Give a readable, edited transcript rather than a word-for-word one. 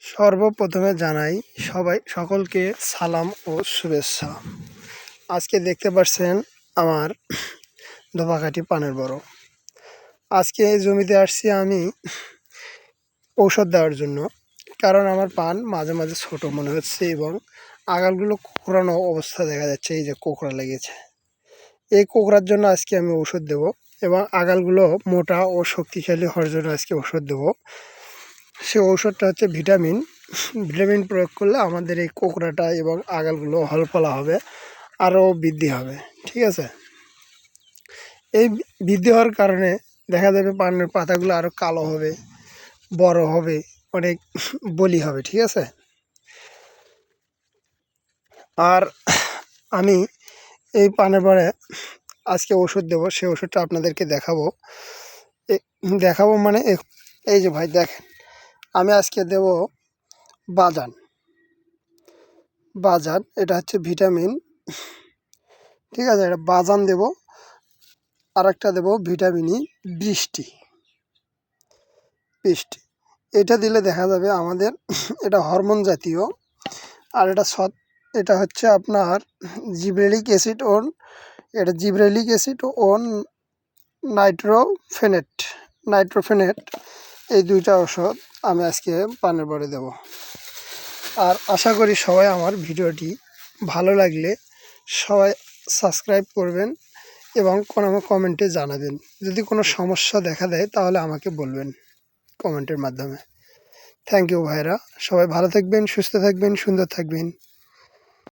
সর্বপ্রথমে জানাই সকলকে সালাম ও শুভেচ্ছা। আজকে দেখতে পাচ্ছেন আমার ধোপাকাঠি পানের বড়। আজকে এই জমিতে আসছি আমি ঔষধ দেওয়ার জন্য, কারণ আমার পান মাঝে মাঝে ছোট মনে হচ্ছে এবং আগালগুলো কোঁকড়ানো অবস্থা দেখা যাচ্ছে। এই যে কোঁকড়া লেগেছে, এই কোঁকড়ার জন্য আজকে আমি ঔষধ দেব এবং আগালগুলো মোটা ও শক্তিশালী হওয়ার জন্য আজকে ওষুধ দেব। সে ঔষধটা হচ্ছে ভিটামিন। ভিটামিন প্রয়োগ করলে আমাদের এই কোঁকড়াটা এবং আগালগুলো হলফলা হবে, আরও বৃদ্ধি হবে। ঠিক আছে, এই বৃদ্ধি হওয়ার কারণে দেখা যাবে পানের পাতাগুলো আরও কালো হবে, বড় হবে, অনেক বলি হবে। ঠিক আছে, আর আমি এই পানের পরে আজকে ওষুধ দেবো, সেই ওষুধটা আপনাদেরকে দেখাবো মানে এই যে ভাই দেখেন, আমি আজকে দেব বাজান। এটা হচ্ছে ভিটামিন। ঠিক আছে, এটা বাজান দেব। আর একটা দেবো ভিটামিনই বৃষ্টি। এটা দিলে দেখা যাবে আমাদের এটা হরমোন জাতীয়। আর এটা হচ্ছে আপনার জিব্রেলিক অ্যাসিড ও নাইট্রোফেনেট, এই দুইটা ওষুধ আমি আজকে পানের পরে দেব। আর আশা করি সবাই আমার ভিডিওটি ভালো লাগলে সবাই সাবস্ক্রাইব করবেন এবং কোনো কমেন্টে জানাবেন। যদি কোনো সমস্যা দেখা দেয় তাহলে আমাকে বলবেন কমেন্টের মাধ্যমে। থ্যাংক ইউ ভাইরা, সবাই ভালো থাকবেন, সুস্থ থাকবেন, সুন্দর থাকবেন।